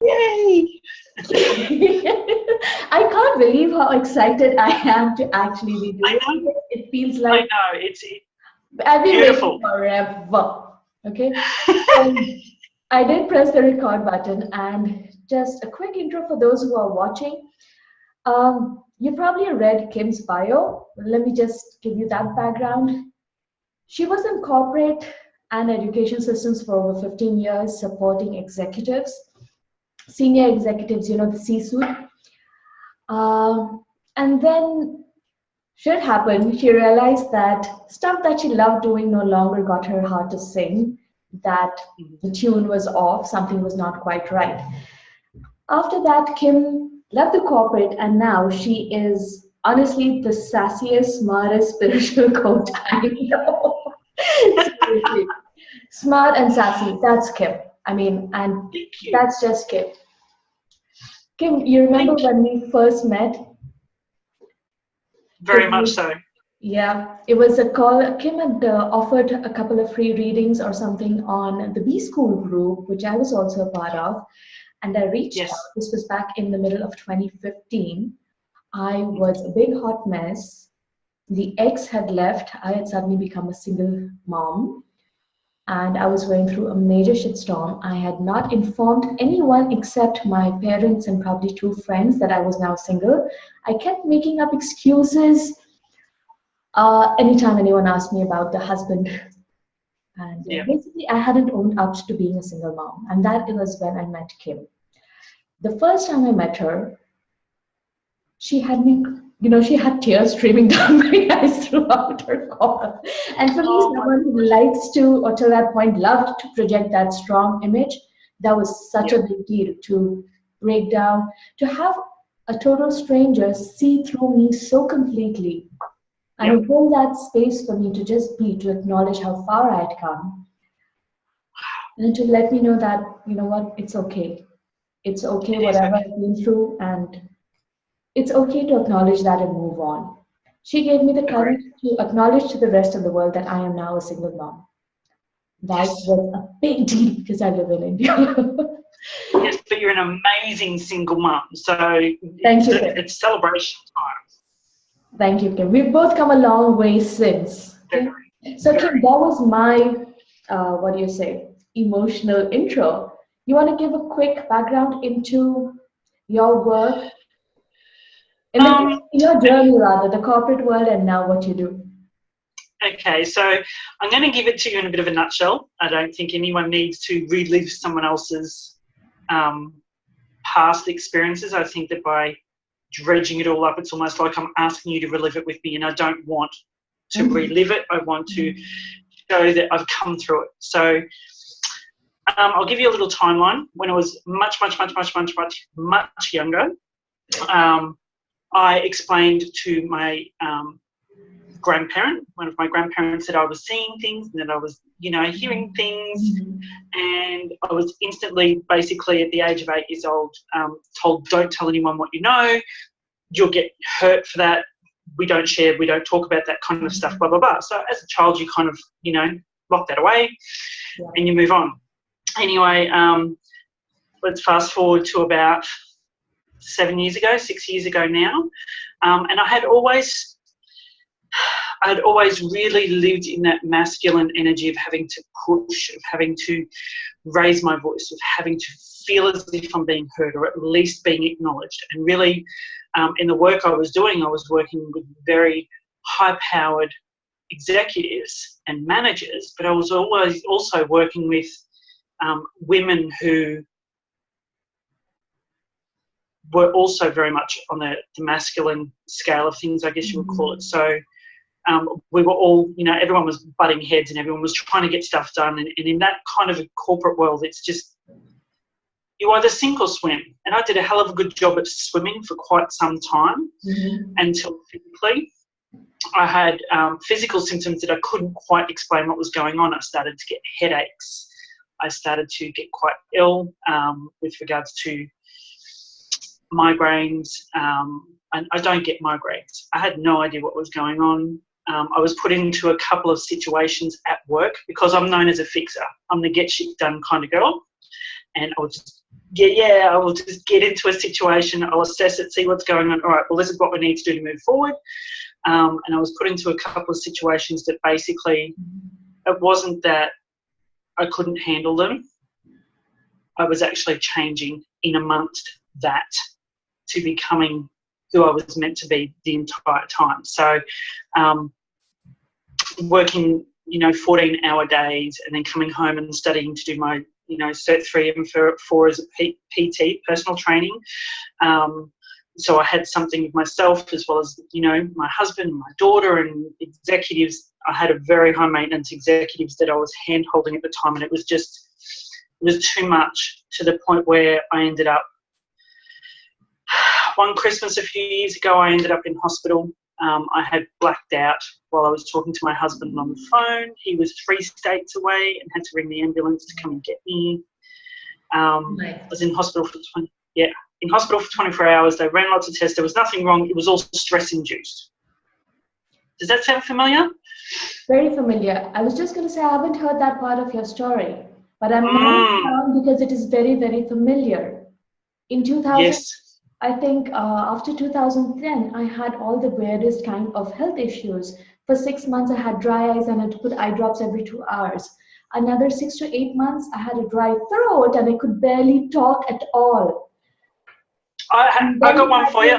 Yay! I can't believe how excited I am to actually be doing it. It feels I like know, it's I've been waiting beautiful. forever. Okay. So I did press the record button, and just a quick intro for those who are watching. You probably read Kim's bio. Let me just give you that background. She was in corporate and education systems for over 15 years, supporting executives, senior executives, the C-suite. And then shit happened. She realized that stuff that she loved doing no longer got her heart to sing, that the tune was off, something was not quite right. After that, Kim left the corporate, and now she is honestly the sassiest, smartest spiritual coach I know. Seriously. Smart and sassy, that's Kim. I mean, and Thank you. that's just Kim. Kim, you remember Thank you. when we first met? Very much so. Yeah, it was a call. Kim had offered a couple of free readings or something on the B School group, which I was also a part of. And I reached out. Yes. This was back in the middle of 2015. I was a big hot mess. The ex had left. I had suddenly become a single mom. And I was going through a major shitstorm. I had not informed anyone except my parents and probably two friends that I was now single. I kept making up excuses anytime anyone asked me about the husband. And Yeah. basically, I hadn't owned up to being a single mom. And that was when I met Kim. The first time I met her, she had me, she had tears streaming down my eyes throughout her call. And for me, Oh my someone who likes to, or to that point, loved to project that strong image, that was such yeah. a big deal to break down, to have a total stranger see through me so completely. And Yeah. it held that space for me to just be, to acknowledge how far I had come, and to let me know that, what, it's okay. It's okay, It is whatever okay. I've been through, and it's okay to acknowledge that and move on. She gave me the Agreed. courage to acknowledge to the rest of the world that I am now a single mom. That Yes. was a big deal because I live in India. Yes, but you're an amazing single mum. So Thank you, Kim. it's celebration time. Thank you, Kim. We've both come a long way since. Okay? Very, So, Kim, very. that was my, what do you say, emotional intro. You want to give a quick background into your work, Um, in your journey rather, the corporate world, and now what you do? okay, so I'm going to give it to you in a bit of a nutshell. I don't think anyone needs to relive someone else's past experiences. I think that by dredging it all up, it's almost like I'm asking you to relive it with me, and I don't want to relive it. I want to show that I've come through it. So I'll give you a little timeline. When I was much younger, I explained to my grandparent, one of my grandparents, that I was seeing things and that I was, hearing things. And I was instantly, basically at the age of 8 years old, told, don't tell anyone what you know. You'll get hurt for that. We don't share, we don't talk about that kind of stuff, blah, blah, blah. So as a child, you kind of, lock that away and you move on. Anyway, let's fast forward to about 6 years ago now. And I had always really lived in that masculine energy of having to push, of having to raise my voice, of having to feel as if I'm being heard or at least being acknowledged. And really, in the work I was doing, I was working with very high-powered executives and managers, but I was always also working with women who were also very much on the masculine scale of things, I guess you would call it. So we were all, everyone was butting heads and everyone was trying to get stuff done. And in that kind of a corporate world, it's just, you either sink or swim. And I did a hell of a good job at swimming for quite some time until physically I had physical symptoms that I couldn't quite explain what was going on. I started to get headaches. I started to get quite ill with regards to migraines. And I don't get migraines. I had no idea what was going on. I was put into a couple of situations at work because I'm known as a fixer. I'm the get shit done kind of girl. And I would just yeah, I will just get into a situation, I'll assess it, see what's going on. All right, well, this is what we need to do to move forward. And I was put into a couple of situations that basically, it wasn't that I couldn't handle them. I was actually changing in amongst that to becoming who I was meant to be the entire time. So working, 14-hour days and then coming home and studying to do my, Cert 3 and 4 as a PT, personal training. So I had something of myself as well as, my husband, my daughter and executives. I had a very high maintenance executives that I was hand holding at the time, and it was too much, to the point where I ended up, one Christmas a few years ago, I ended up in hospital. I had blacked out while I was talking to my husband on the phone. He was 3 states away and had to ring the ambulance to come and get me. I was in hospital for 24 hours. They ran lots of tests. There was nothing wrong. It was all stress-induced. Does that sound familiar? Very familiar. I was just going to say I haven't heard that part of your story, but I'm writing down because it is very, very familiar. In 2000, yes. I think after 2010, I had all the weirdest kind of health issues. For 6 months, I had dry eyes and I had to put eye drops every 2 hours. Another 6 to 8 months, I had a dry throat and I could barely talk at all. I got one for you.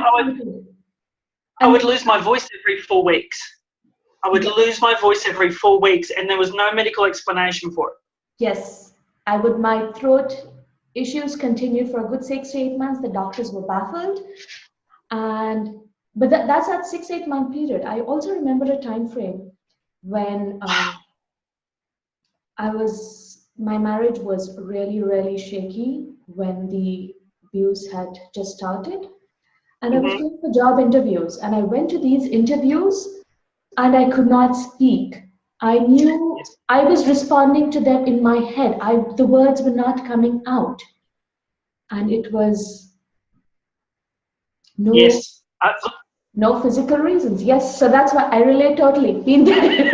I would lose my voice every 4 weeks. I would lose my voice every 4 weeks, and there was no medical explanation for it. Yes, my throat issues continued for a good 6 to 8 months. The doctors were baffled, but that's that 6-8 month period. I also remember a time frame when my marriage was really, really shaky when the abuse had just started, and I was going for job interviews, and I went to these interviews and I could not speak. I knew I was responding to them in my head. The words were not coming out. And it was no physical reasons. Yes, so that's why I relate totally. Been there.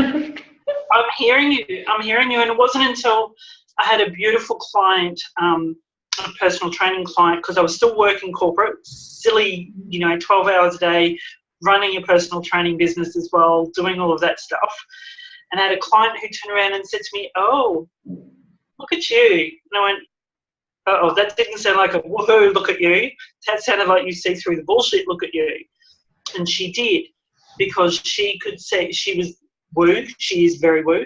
I'm hearing you. And it wasn't until I had a beautiful client, a personal training client, because I was still working corporate, silly, 12 hours a day, running a personal training business as well, doing all of that stuff. And I had a client who turned around and said to me, "Oh, look at you." And I went, "Oh, that didn't sound like a woohoo, look at you. That sounded like you see through the bullshit, look at you." And she did, because she could say she was woo. She is very woo.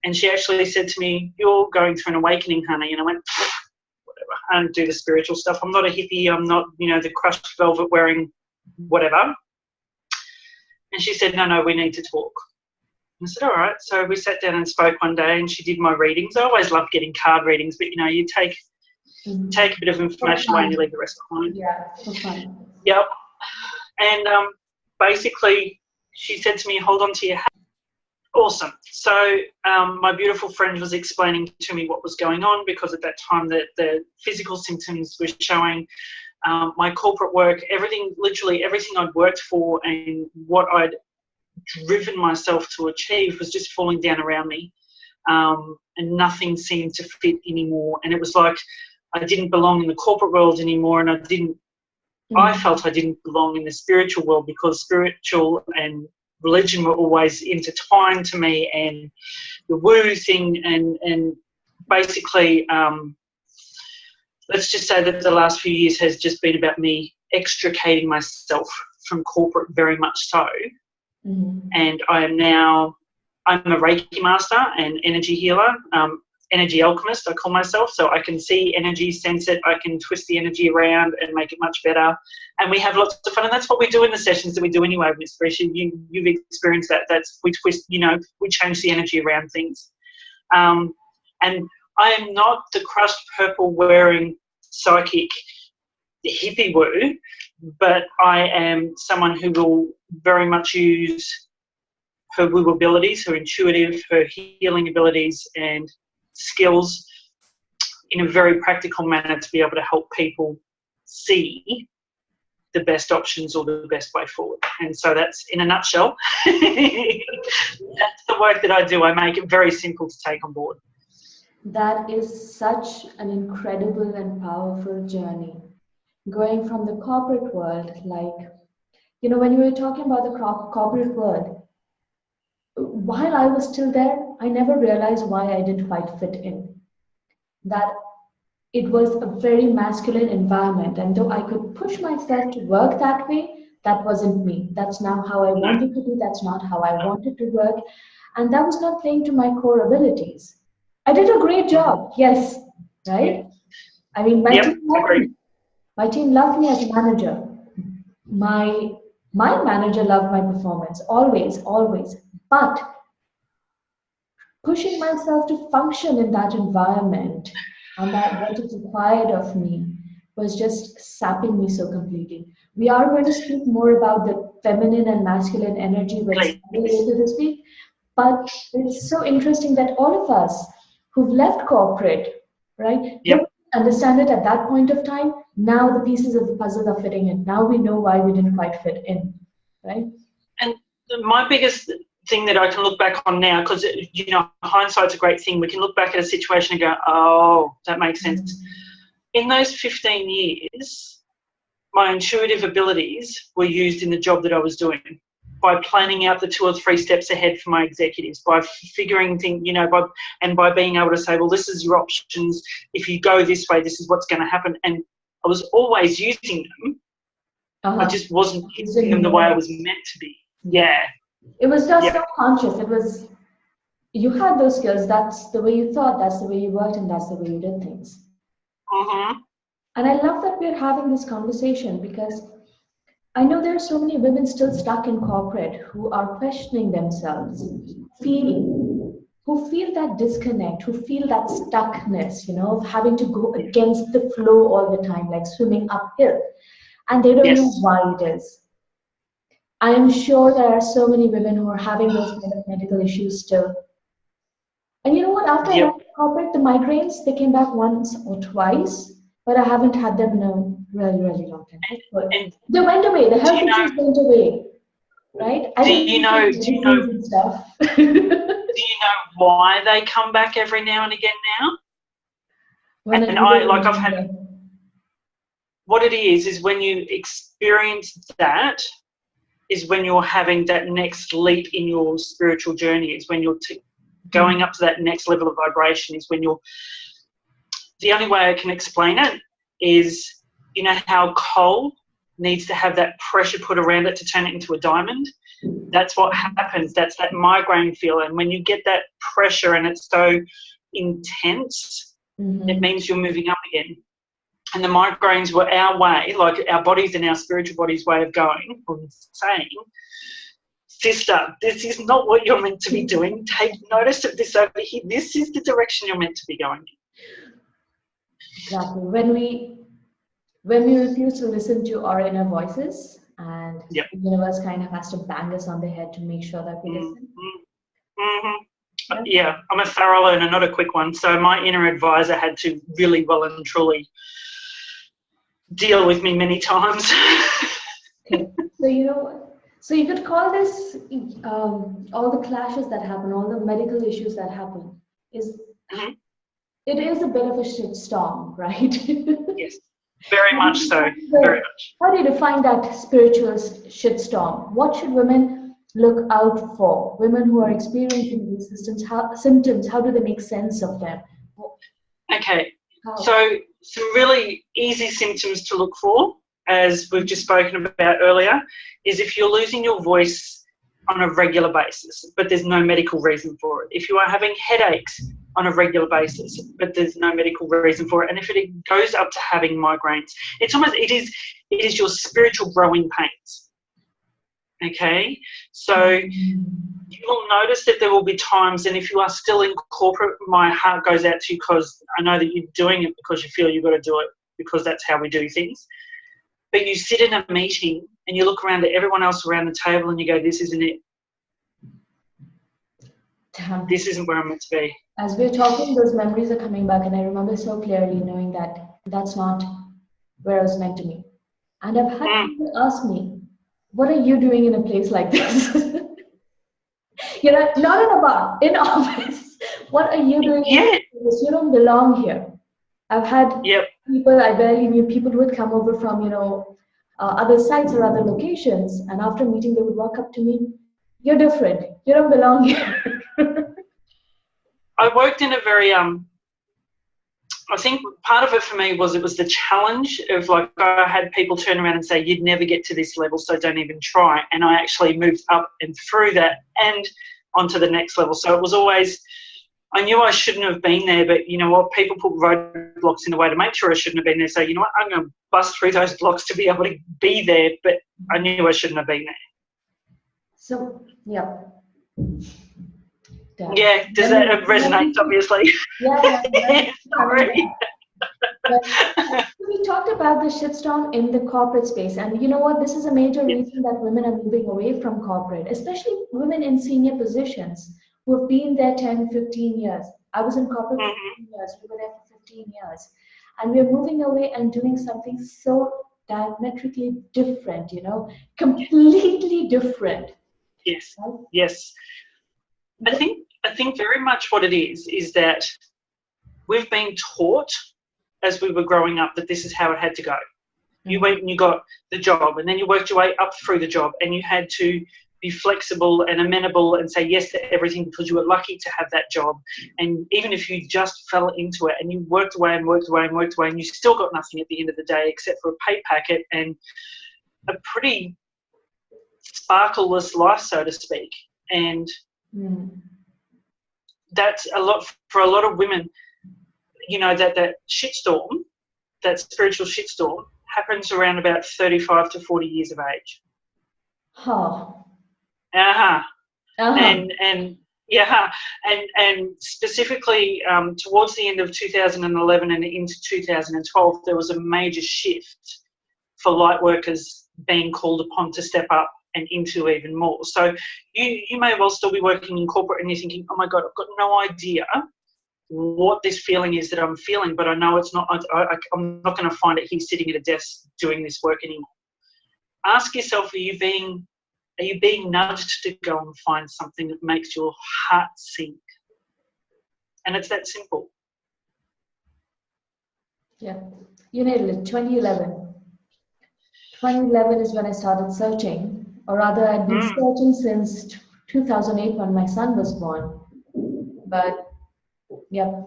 And she actually said to me, "You're going through an awakening, honey." And I went, "Whatever. I don't do the spiritual stuff. I'm not a hippie. I'm not, the crushed velvet wearing whatever." And she said, no, we need to talk. I said, all right. So we sat down and spoke one day, and she did my readings. I always love getting card readings, but, you take a bit of information away and you leave the rest behind. Yeah, for fun. Yep. And basically she said to me, "Hold on to your hat." Awesome. So my beautiful friend was explaining to me what was going on, because at that time the physical symptoms were showing. My corporate work, literally everything I'd worked for and what I'd driven myself to achieve was just falling down around me, and nothing seemed to fit anymore. And it was like I didn't belong in the corporate world anymore, and I felt I didn't belong in the spiritual world, because spiritual and religion were always intertwined to me, and the woo thing, and basically let's just say that the last few years has just been about me extricating myself from corporate, very much so. And I'm a Reiki master and energy healer, energy alchemist, I call myself. So I can see energy, sense it, I can twist the energy around and make it much better. And we have lots of fun, and that's what we do in the sessions that we do anyway with Inspiration. You've experienced that. We twist, we change the energy around things. And I am not the crushed purple wearing psychic hippie woo, but I am someone who will very much use her woo abilities, her intuitive, her healing abilities and skills in a very practical manner to be able to help people see the best options or the best way forward. And so that's, in a nutshell, that's the work that I do. I make it very simple to take on board. That is such an incredible and powerful journey. Going from the corporate world, like, when you were talking about the corporate world, while I was still there, I never realized why I didn't quite fit in. That it was a very masculine environment, and though I could push myself to work that way, that wasn't me. That's not how I wanted to be, that's not how I wanted to work, and that was not playing to my core abilities. I did a great job, yes, right? I mean, my team loved me as a manager. My manager loved my performance, always, always. But pushing myself to function in that environment and that what is required of me was just sapping me so completely. We are going to speak more about the feminine and masculine energy later this week, but it's so interesting that all of us who've left corporate, right, don't understand it at that point of time. Now the pieces of the puzzle are fitting in. Now we know why we didn't quite fit in, right? And my biggest thing that I can look back on now, because hindsight's a great thing. We can look back at a situation and go, oh, that makes sense. In those 15 years, my intuitive abilities were used in the job that I was doing by planning out the 2 or 3 steps ahead for my executives, by figuring things, by being able to say, well, this is your options. If you go this way, this is what's going to happen. And I was always using them. I just wasn't using them the way I was meant to be. Yeah. It was just subconscious. It was, you had those skills. That's the way you thought. That's the way you worked, and that's the way you did things. And I love that we're having this conversation, because I know there are so many women still stuck in corporate who are questioning themselves, who feel that disconnect, who feel that stuckness, of having to go against the flow all the time, like swimming uphill, and they don't know why it is. I am sure there are so many women who are having those kind of medical issues still. And you know what? After I left corporate, the migraines, they came back once or twice, but I haven't had them in a really, really long time. And they went away. The health issues went away, right? Do you know stuff. Do you know why they come back every now and again now? I've had. What it is when you experience that, is when you're having that next leap in your spiritual journey. It's when you're going up to that next level of vibration. Is when you're. The only way I can explain it is, how coal needs to have that pressure put around it to turn it into a diamond. That's what happens. That's that migraine feel. And when you get that pressure and it's so intense, it means you're moving up again. And the migraines were our way, like our bodies and our spiritual body's way of going, or saying, sister, this is not what you're meant to be doing. Take notice of this over here. This is the direction you're meant to be going in. Exactly. When we refuse to listen to our inner voices, and the universe kind of has to bang us on the head to make sure that we listen. Yeah, I'm a thorough learner, not a quick one. So my inner advisor had to really well and truly deal with me many times. Okay. So you could call this all the clashes that happen, all the medical issues that happen, it is a bit of a shitstorm, right? Yes, very much so. Very much. How do you define that spiritual shitstorm? What should women look out for? Women who are experiencing these symptoms, how do they make sense of them? Okay, so some really easy symptoms to look for, as we've just spoken about earlier, is if you're losing your voice on a regular basis, but there's no medical reason for it. If you are having headaches on a regular basis, but there's no medical reason for it. And if it goes up to having migraines, it is your spiritual growing pains. Okay? So you will notice that there will be times, and if you are still in corporate, my heart goes out to you, because I know that you're doing it because you feel you've got to do it, because that's how we do things. But you sit in a meeting and you look around at everyone else around the table and you go, this isn't it. Damn. This isn't where I'm meant to be. As we're talking, those memories are coming back, and I remember so clearly knowing that that's not where I was meant to be. And I've had people ask me, what are you doing in a place like this? Not in a bar, in office. What are you doing in a place because you don't belong here. I've had Yep. people I barely knew, people would come over from, other sites or other locations, and after meeting, they would walk up to me, "You're different. You don't belong here." I worked in a very I think part of it for me was it was the challenge of, like, I had people turn around and say, "You'd never get to this level, so don't even try." And I actually moved up and through that and onto the next level. So it was always, I knew I shouldn't have been there, but you know what? People put roadblocks in the way to make sure I shouldn't have been there. So, you know what? I'm going to bust through those blocks to be able to be there, but I knew I shouldn't have been there. So, yeah. Yeah, does that resonate, obviously? Yeah. Sorry. We talked about the shitstorm in the corporate space, and you know what? This is a major reason that women are moving away from corporate, especially women in senior positions who have been there 10, 15 years. I was in corporate for 15 years, we were there for 15 years. And we're moving away and doing something so diametrically different, completely different. Yes, right? yes. I think very much what it is that we've been taught as we were growing up that this is how it had to go. You went and you got the job, and then you worked your way up through the job, and you had to be flexible and amenable and say yes to everything because you were lucky to have that job. And even if you just fell into it and you worked away and worked away and worked away and you still got nothing at the end of the day except for a pay packet and a pretty sparkleless life, so to speak. And that's a lot for a lot of women. That shitstorm, that spiritual shitstorm, happens around about 35 to 40 years of age. And specifically towards the end of 2011 and into 2012, there was a major shift for light workers being called upon to step up and into even more. So you may well still be working in corporate and you're thinking, oh my God, I've got no idea what this feeling is that I'm feeling, but I know it's not, I'm not going to find it here sitting at a desk doing this work anymore. Ask yourself, are you being nudged to go and find something that makes your heart sink? And it's that simple. Yeah, you nailed it. 2011. 2011 is when I started searching, or rather I'd been searching since 2008 when my son was born. But yeah,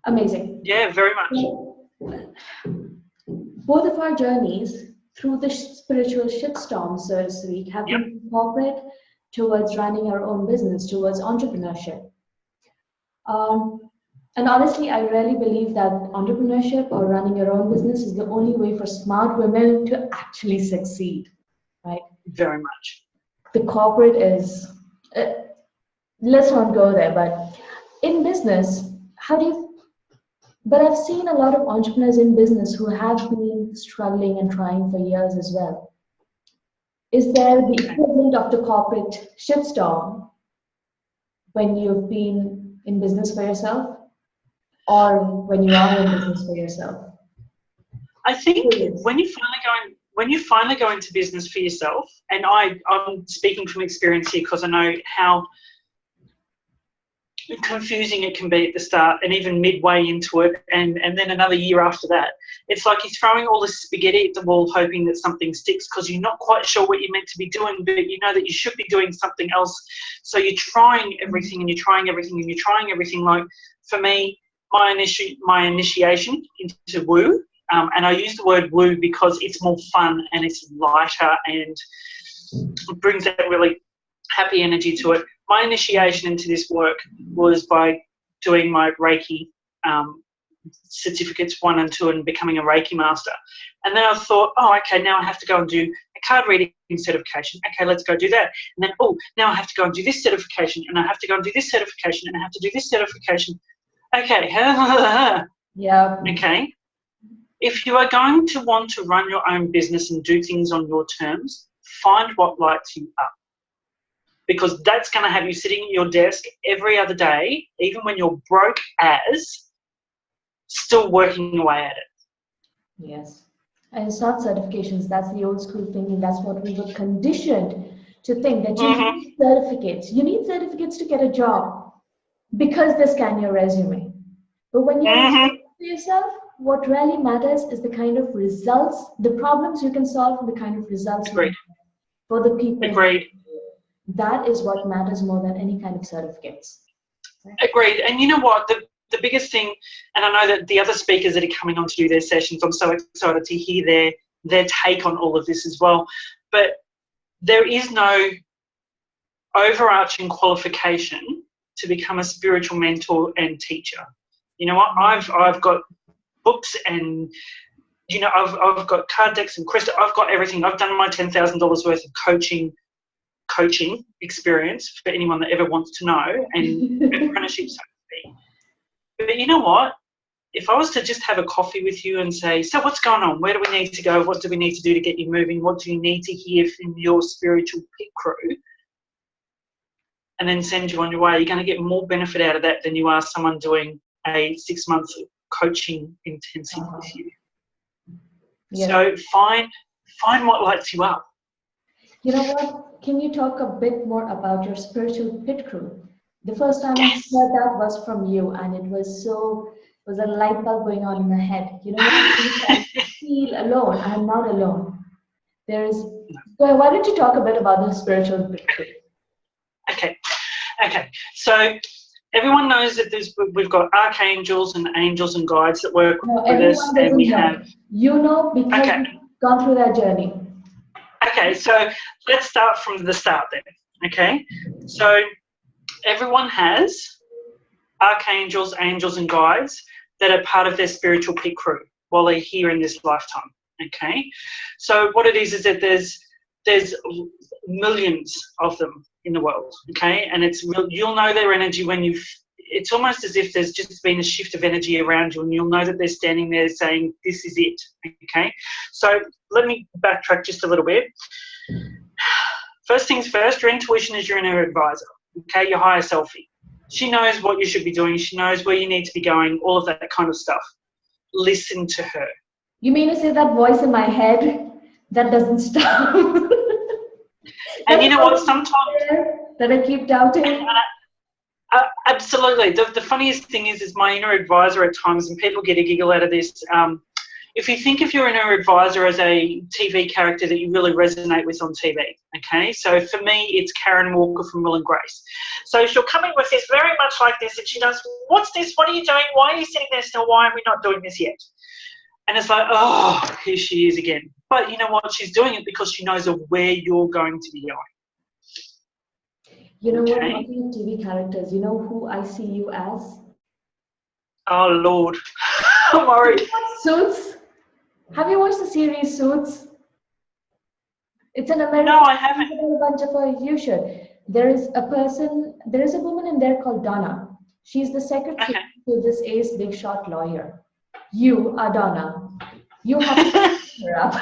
amazing. Yeah, very much. Both of our journeys through the spiritual shitstorm, so to speak, have been from corporate towards running our own business, towards entrepreneurship. And honestly, I really believe that entrepreneurship or running your own business is the only way for smart women to actually succeed, right? Very much. The corporate is, let's not go there, but in business, but I've seen a lot of entrepreneurs in business who have been struggling and trying for years as well. Is there the equivalent of the corporate shitstorm when you've been in business for yourself, or when you are in business for yourself? I think when you finally go into business for yourself, and I'm speaking from experience here because I know how confusing it can be at the start and even midway into it, and then another year after that. It's like you're throwing all this spaghetti at the wall hoping that something sticks because you're not quite sure what you're meant to be doing, but you know that you should be doing something else. So you're trying everything and you're trying everything and you're trying everything. Like for me, my initiation into woo, and I use the word woo because it's more fun and it's lighter and it brings that really happy energy to it. My initiation into this work was by doing my Reiki certificates 1 and 2 and becoming a Reiki master. And then I thought, oh, okay, now I have to go and do a card reading certification. Okay, let's go do that. And then, oh, now I have to go and do this certification, and I have to go and do this certification, and I have to do this certification. Okay. Yeah. Okay. If you are going to want to run your own business and do things on your terms, find what lights you up. Because that's going to have you sitting at your desk every other day, even when you're broke as, still working away at it. Yes. And it's not certifications. That's the old school thinking. That's what we were conditioned to think, that you need certificates. You need certificates to get a job because they scan your resume. But when you're to yourself, what really matters is the kind of results, the problems you can solve, and the kind of results you can Agreed. get for the people. Agreed. That is what matters more than any kind of certificates. Agreed. And you know what? The biggest thing, and I know that the other speakers that are coming on to do their sessions, I'm so excited to hear their take on all of this as well. But there is no overarching qualification to become a spiritual mentor and teacher. You know what? I've got books and, you know, I've got card decks and crystal. I've got everything. I've done my $10,000 worth of coaching experience for anyone that ever wants to know, and apprenticeship, so to speak. But you know what? If I was to just have a coffee with you and say, so what's going on? Where do we need to go? What do we need to do to get you moving? What do you need to hear from your spiritual pit crew? And then send you on your way, you're going to get more benefit out of that than you are someone doing a 6-month coaching intensive with you. Yeah. So find what lights you up. You know what? Can you talk a bit more about your spiritual pit crew? The first time I heard that was from you, and it was a light bulb going on in my head. You know, I feel alone. I am not alone. Why don't you talk a bit about the spiritual pit crew? Okay. So everyone knows that we've got archangels and angels and guides that work with us, and we have. You know, because you've gone through that journey. Okay, so let's start from the start then. Okay, so everyone has archangels, angels, and guides that are part of their spiritual pit crew while they're here in this lifetime. Okay, so what it is that there's millions of them in the world. Okay, and you'll know their energy when it's almost as if there's just been a shift of energy around you, and you'll know that they're standing there saying, this is it. Okay, so let me backtrack just a little bit. First things first, your intuition is your inner advisor. Okay, your higher selfie. She knows what you should be doing. She knows where you need to be going, all of that kind of stuff. Listen to her. You mean to say that voice in my head that doesn't stop? And you know what, sometimes that I keep doubting. Absolutely. The funniest thing is my inner advisor at times, and people get a giggle out of this. If you think of your inner advisor as a TV character that you really resonate with on TV, okay? So for me, it's Karen Walker from Will and Grace. So she'll come in with this very much like this, and she does, what's this? What are you doing? Why are you sitting there still? Why are we not doing this yet? And it's like, oh, here she is again. But you know what? She's doing it because she knows of where you're going to be going. You know what, talking of TV characters, you know who I see you as? Oh, Lord. I'm worried. Suits? Have you watched the series Suits? It's an American. No, I haven't. A bunch of you should. There is a woman in there called Donna. She's the secretary to this ace big shot lawyer. You are Donna. You have to look her up.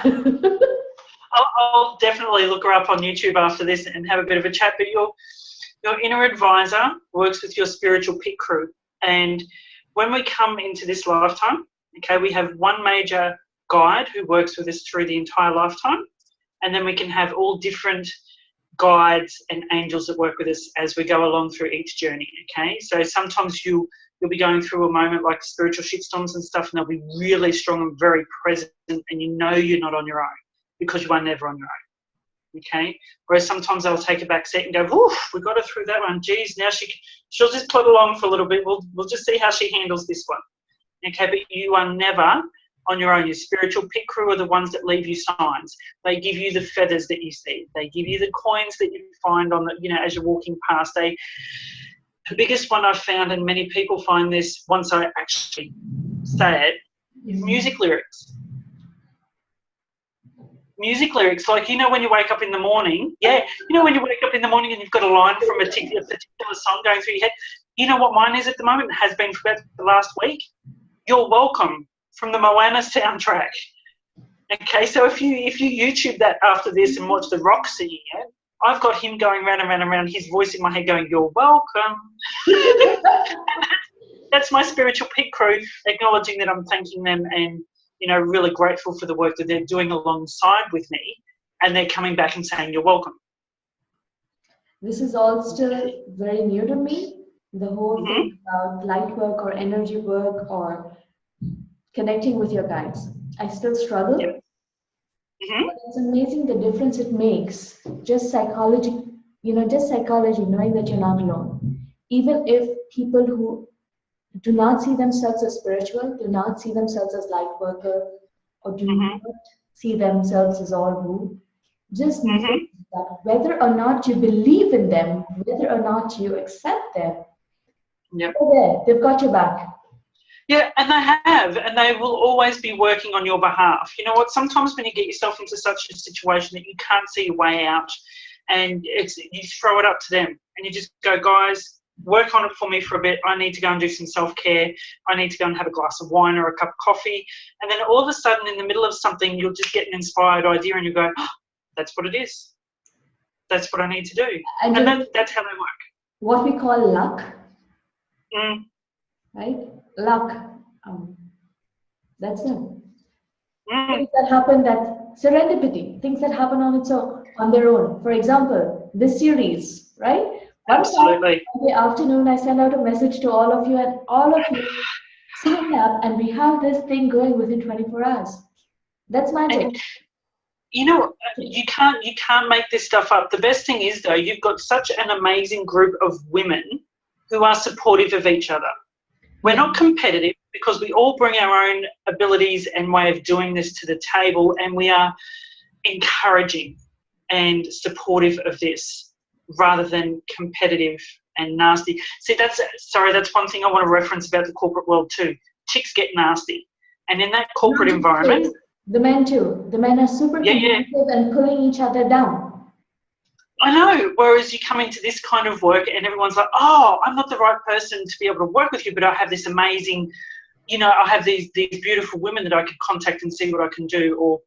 I'll definitely look her up on YouTube after this and have a bit of a chat. But your inner advisor works with your spiritual pit crew. And when we come into this lifetime, okay, we have one major guide who works with us through the entire lifetime. And then we can have all different guides and angels that work with us as we go along through each journey, okay? So sometimes you'll be going through a moment like spiritual shitstorms and stuff, and they'll be really strong and very present, and you know you're not on your own because you are never on your own, okay? Whereas sometimes they'll take a back seat and go, woof, we got her through that one. Geez, now she'll just plod along for a little bit. We'll just see how she handles this one, okay? But you are never on your own. Your spiritual pit crew are the ones that leave you signs. They give you the feathers that you see. They give you the coins that you find on the, you know, as you're walking past. The biggest one I've found, and many people find this once I actually say it, is music lyrics. Music lyrics, like, you know, when you wake up in the morning, when you wake up in the morning and you've got a line from a particular song going through your head. You know what mine is at the moment? It has been for about the last week. You're Welcome, from the Moana soundtrack. Okay, so if you YouTube that after this and watch the rock singing it, I've got him going round and round and round, his voice in my head going, you're welcome. That's my spiritual pit crew, acknowledging that I'm thanking them and, you know, really grateful for the work that they're doing alongside with me, and they're coming back and saying, you're welcome. This is all still very new to me. The whole thing about light work or energy work or connecting with your guides. I still struggle. Yep. But it's amazing the difference it makes. Just psychology, just psychology, knowing that you're not alone. Even if people who do not see themselves as spiritual, do not see themselves as light worker, or do not see themselves as all woo, just know that whether or not you believe in them, whether or not you accept them, they're there. They've got your back. Yeah, and they have, and they will always be working on your behalf. You know what? Sometimes when you get yourself into such a situation that you can't see your way out, and you throw it up to them, and you just go, guys, work on it for me for a bit. I need to go and do some self-care. I need to go and have a glass of wine or a cup of coffee. And then all of a sudden, in the middle of something, you'll just get an inspired idea, and you go, oh, that's what it is. That's what I need to do. And that's how they work. What we call luck. Mm. Right? Luck. That's it. Things that happen, that serendipity, things that happen on their own. For example, this series, right? Absolutely. One afternoon, I send out a message to all of you, and all of you sign up, and we have this thing going within 24 hours. That's magic. And, you know, you can't make this stuff up. The best thing is, though, you've got such an amazing group of women who are supportive of each other. We're not competitive because we all bring our own abilities and way of doing this to the table, and we are encouraging and supportive of this rather than competitive and nasty. See, that's one thing I want to reference about the corporate world too. Chicks get nasty. And in that corporate environment... The men too. The men are super competitive and pulling each other down. I know, whereas you come into this kind of work and everyone's like, oh, I'm not the right person to be able to work with you, but I have this amazing, I have these beautiful women that I can contact and see what I can do. Or,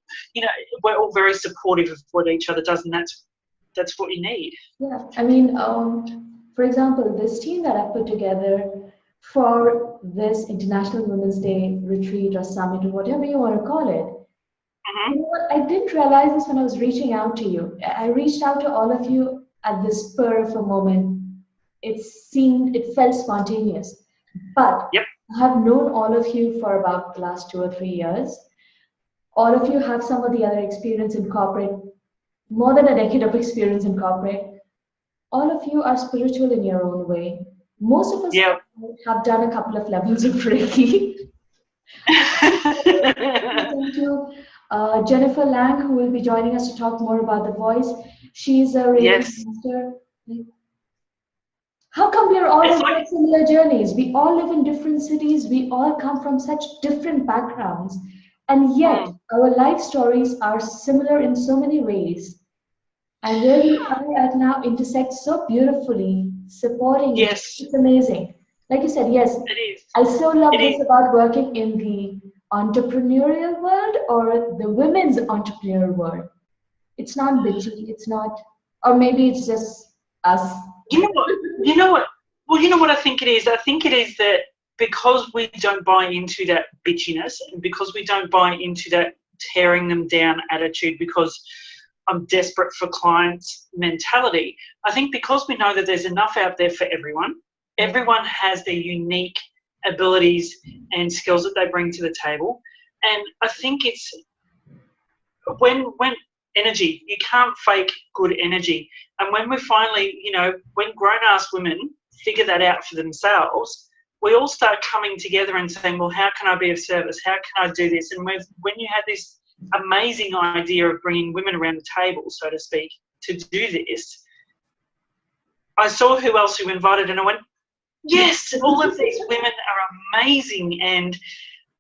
we're all very supportive of what each other does, and that's what you need. Yeah, I mean, for example, this team that I put together for this International Women's Day retreat or summit or whatever you want to call it, you know what? I didn't realize this when I was reaching out to you. I reached out to all of you at the spur of a moment. It felt spontaneous. But I have known all of you for about the last 2 or 3 years. All of you have some of the other experience in corporate, more than a decade of experience in corporate. All of you are spiritual in your own way. Most of us have done a couple of levels of Reiki. Jennifer Lang, who will be joining us to talk more about the voice. She's a Reiki master. How come we are all on similar journeys? We all live in different cities. We all come from such different backgrounds. And yet, our life stories are similar in so many ways. And where we are at now intersect so beautifully, supporting it. It's amazing. Like you said, yes, it is. I so love this about working in the entrepreneurial world or the women's entrepreneurial world. It's not bitchy, it's not, or maybe it's just us. You know what? Well, you know what I think it is? I think it is that because we don't buy into that bitchiness and because we don't buy into that tearing them down attitude because I'm desperate for clients mentality, I think because we know that there's enough out there for everyone, everyone has their unique abilities and skills that they bring to the table. And I think it's when energy, you can't fake good energy. And when we finally, when grown-ass women figure that out for themselves, we all start coming together and saying, well, how can I be of service? How can I do this? And when you have this amazing idea of bringing women around the table, so to speak, to do this, I saw who else you invited and I went, yes, all of these women are amazing. And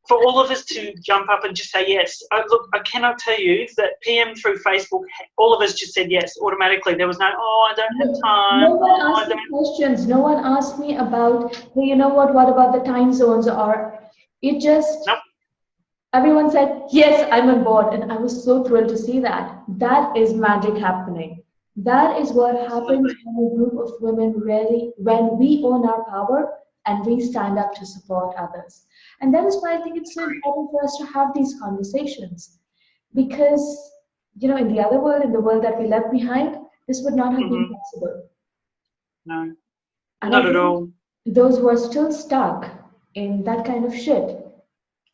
for all of us to jump up and just say yes. Look, I cannot tell you that PM through Facebook, all of us just said yes automatically. There was no, I don't have time. No one asked me questions. No one asked me about, hey, you know what about the time zones? Or it just, everyone said, yes, I'm on board. And I was so thrilled to see that. That is magic happening. That is what happens when a group of women really, when we own our power and we stand up to support others. And that is why I think it's so important for us to have these conversations. Because, in the other world, in the world that we left behind, this would not have been possible. No, not at all. those who are still stuck in that kind of shit,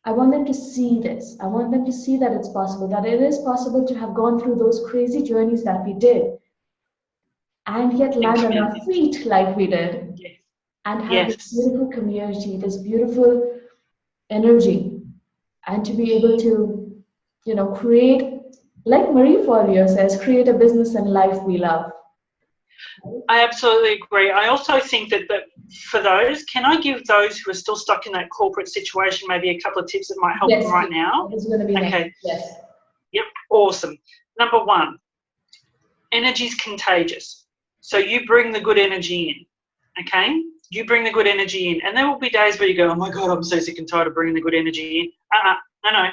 I want them to see this. I want them to see that it's possible, that it is possible to have gone through those crazy journeys that we did and yet land on our feet like we did. Yes. And have Yes. this beautiful community, this beautiful energy, and to be able to, create, like Marie Forleo says, create a business and life we love. I absolutely agree. I also think that for those, can I give those who are still stuck in that corporate situation maybe a couple of tips that might help them right now? It's going to be okay. Next. Yes. Yep. Awesome. Number one, energy is contagious. So you bring the good energy in, okay? You bring the good energy in. And there will be days where you go, oh, my God, I'm so sick and tired of bringing the good energy in. No.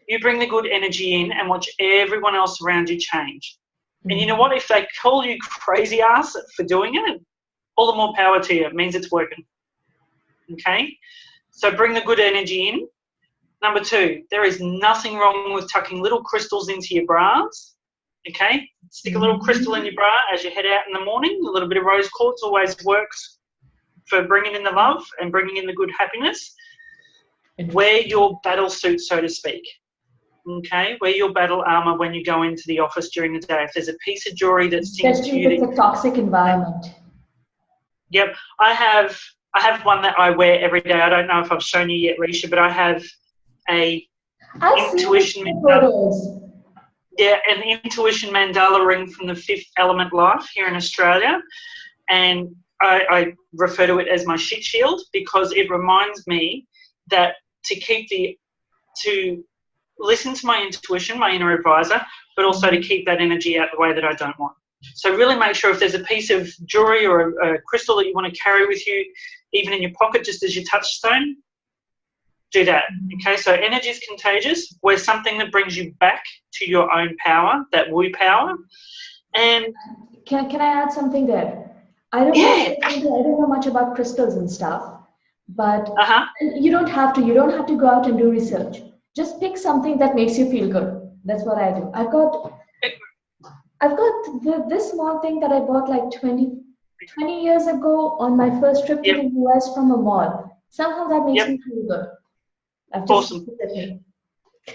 You bring the good energy in and watch everyone else around you change. And you know what? If they call you crazy ass for doing it, all the more power to you. It means it's working. Okay? So bring the good energy in. Number two, there is nothing wrong with tucking little crystals into your bras. Okay? Stick a little crystal in your bra as you head out in the morning. A little bit of rose quartz always works for bringing in the love and bringing in the good happiness. Wear your battle suit, so to speak. Okay, wear your battle armor when you go into the office during the day. If there's a piece of jewelry that seems to you, it's a toxic environment. Yep, I have one that I wear every day. I don't know if I've shown you yet, Risha, but I have intuition mandala. Yeah, an intuition mandala ring from the Fifth Element Life here in Australia, and I refer to it as my shit shield because it reminds me that to listen to my intuition, my inner advisor, but also to keep that energy out the way that I don't want. So really make sure if there's a piece of jewelry or a crystal that you want to carry with you, even in your pocket, just as your touchstone, do that. Okay, so energy is contagious. Wear something that brings you back to your own power, that woo power. And can I add something there? I don't know much about crystals and stuff, but you don't have to. You don't have to go out and do research. Just pick something that makes you feel good. That's what I do. I've got this small thing that I bought like 20 years ago on my first trip to the US from a mall. Somehow that makes me feel good. Awesome.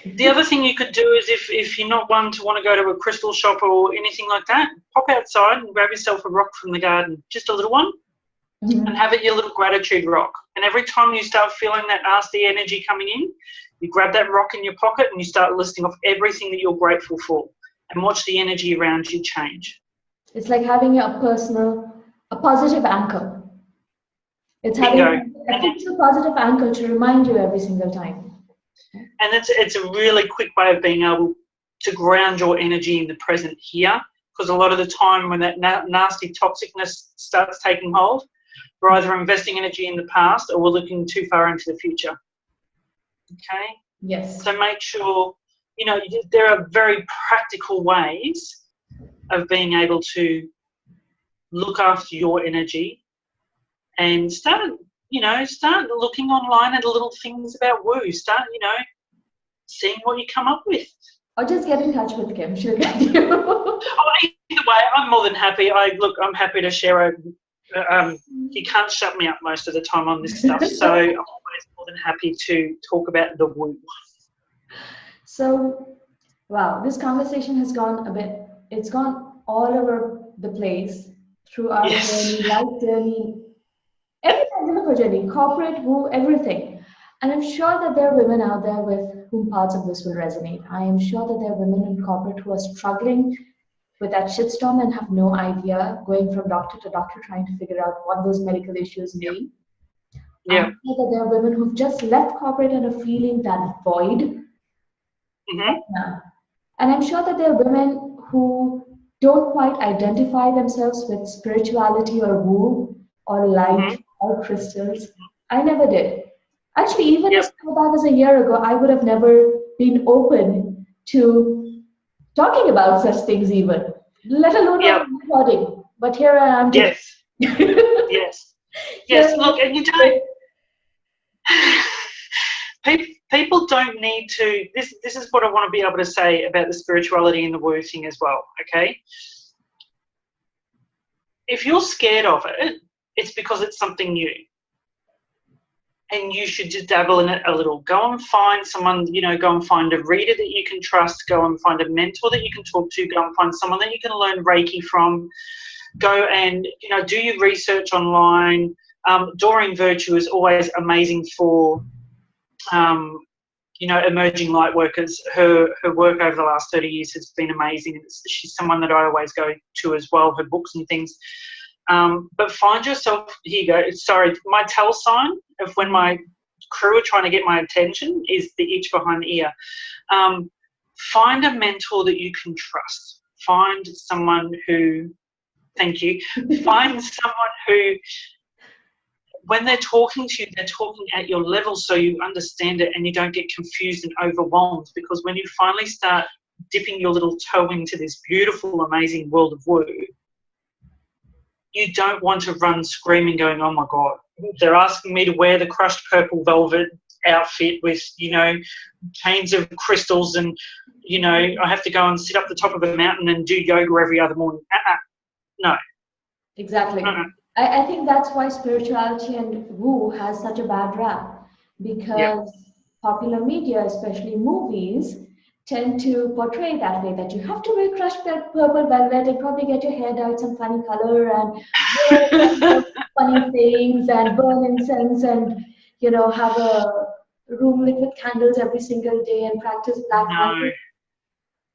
The other thing you could do is if you're not one to want to go to a crystal shop or anything like that, pop outside and grab yourself a rock from the garden, just a little one, and have it your little gratitude rock. And every time you start feeling that nasty energy coming in, you grab that rock in your pocket and you start listing off everything that you're grateful for and watch the energy around you change. It's like having a positive anchor. It's having a positive anchor to remind you every single time. And it's a really quick way of being able to ground your energy in the present here, because a lot of the time when that nasty toxicness starts taking hold, we're either investing energy in the past or we're looking too far into the future. Okay? Yes. So make sure, there are very practical ways of being able to look after your energy and start looking online at little things about woo. Start, seeing what you come up with. Or just get in touch with Kim. She'll get you. Either way, I'm more than happy. I'm happy to share you can't shut me up most of the time on this stuff, so I'm always more than happy to talk about the woo. So, wow, this conversation has it's gone all over the place through our journey, life journey, every kind of journey, corporate, woo, everything. And I'm sure that there are women out there with whom parts of this will resonate. I am sure that there are women in corporate who are struggling with that shitstorm and have no idea, going from doctor to doctor trying to figure out what those medical issues mean. Yeah. I'm sure that there are women who've just left corporate and are feeling that void. And I'm sure that there are women who don't quite identify themselves with spirituality or woo or light or crystals. I never did. Actually, even as far back as a year ago, I would have never been open to talking about such things even, let alone recording. But here I am. Yes. Yes. Look, and you don't. People don't need to. This is what I want to be able to say about the spirituality and the woo thing as well. Okay. If you're scared of it, it's because it's something new. and you should just dabble in it a little. Go and find someone, go and find a reader that you can trust. Go and find a mentor that you can talk to. Go and find someone that you can learn Reiki from. Go and, do your research online. Doreen Virtue is always amazing for, emerging light workers. Her work over the last 30 years has been amazing. She's someone that I always go to as well, her books and things. But find yourself, here you go, sorry, my tell sign of when my crew are trying to get my attention is the itch behind the ear. Find a mentor that you can trust. Find someone who, thank you, find someone who, when they're talking to you, they're talking at your level so you understand it and you don't get confused and overwhelmed, because when you finally start dipping your little toe into this beautiful, amazing world of woo, you don't want to run screaming going, oh my God, they're asking me to wear the crushed purple velvet outfit with, chains of crystals and, I have to go and sit up the top of a mountain and do yoga every other morning. No. Exactly. I think that's why spirituality and woo has such a bad rap, because popular media, especially movies, tend to portray that way, that you have to wear crushed purple velvet and probably get your hair dyed some funny color and wear funny things and burn incense and, have a room lit with candles every single day and practice black magic.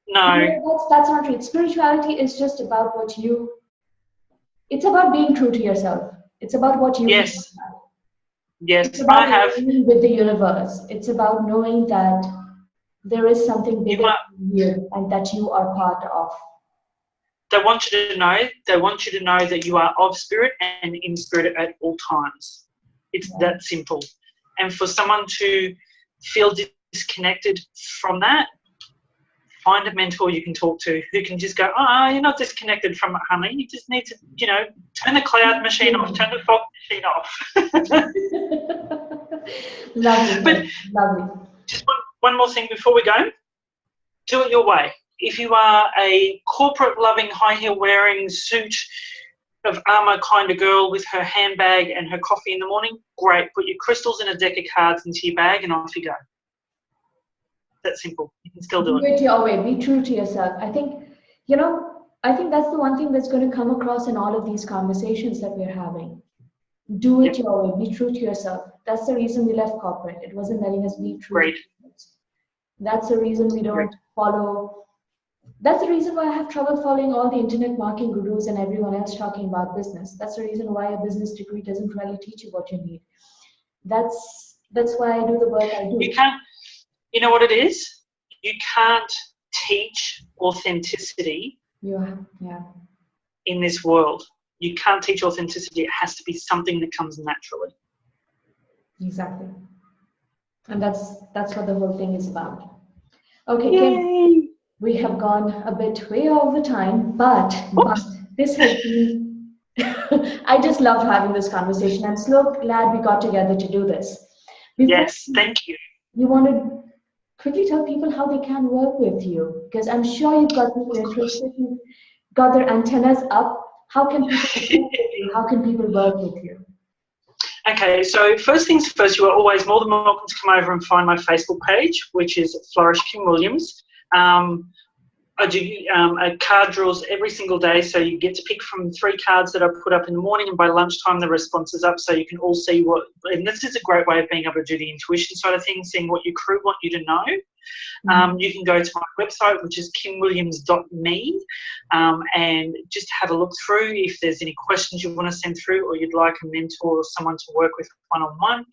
No. That's not true. Spirituality is just about it's about being true to yourself. It's about what you Yes. Yes, it's about I have. With the universe. It's about knowing that there is something bigger than you and that you are part of. They want you to know that you are of spirit and in spirit at all times. It's that simple. And for someone to feel disconnected from that, find a mentor you can talk to who can just go, you're not disconnected from it, honey. You just need to, turn the cloud machine off, turn the fog machine off. Lovely. Just one more thing before we go. Do it your way. If you are a corporate-loving, high-heel-wearing, suit of armour kind of girl with her handbag and her coffee in the morning, great. Put your crystals and a deck of cards into your bag and off you go. That's simple. You can still do it. Do it your way. Be true to yourself. I think that's the one thing that's going to come across in all of these conversations that we're having. Do it your way. Be true to yourself. That's the reason we left corporate. It wasn't letting us be true. Great. That's the reason we don't follow. That's the reason why I have trouble following all the internet marketing gurus and everyone else talking about business. That's the reason why a business degree doesn't really teach you what you need. That's why I do the work I do. You can't. You know what it is? You can't teach authenticity in this world. You can't teach authenticity. It has to be something that comes naturally. Exactly. And that's what the whole thing is about. Okay, Kim, we have gone a bit way over time, but this has been, I just loved having this conversation. I'm so glad we got together to do this. Thank you. You want to quickly tell people how they can work with you, because I'm sure you've got people interested, you've got their antennas up. How can people work with you? How can people work with you? Okay, so first things first, you are always more than welcome to come over and find my Facebook page, which is Flourish Kim Williams. I do card draws every single day, so you get to pick from 3 cards that I put up in the morning, and by lunchtime the response is up, so you can all see what, and this is a great way of being able to do the intuition side of things, seeing what your crew want you to know. You can go to my website, which is kimwilliams.me, and just have a look through. If there's any questions you want to send through, or you'd like a mentor or someone to work with one-on-one,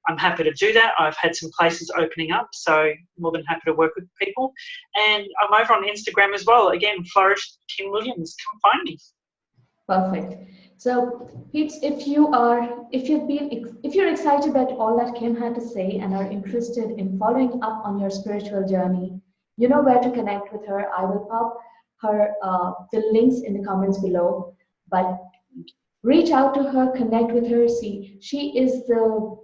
I'm happy to do that. I've had some places opening up, so more than happy to work with people. And I'm over on Instagram as well. Again, Flourish Kim Williams. Come find me. Perfect. So, Pete, if you're excited about all that Kim had to say and are interested in following up on your spiritual journey, you know where to connect with her. I will pop her the links in the comments below. But reach out to her, connect with her. See, she's the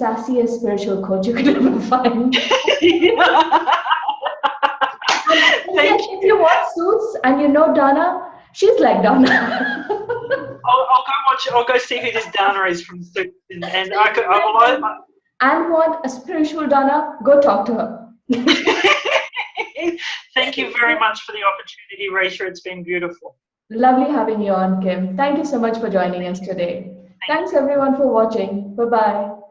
sassiest spiritual coach you could ever find. If you want suits and you know Donna, she's like Donna. I'll go watch. I'll go see who this Donna is from Csuite, and and want a spiritual Donna, go talk to her. Thank you very much for the opportunity, Risha. It's been beautiful. Lovely having you on, Kim. Thank you so much for joining us today. Thanks everyone for watching. Bye-bye.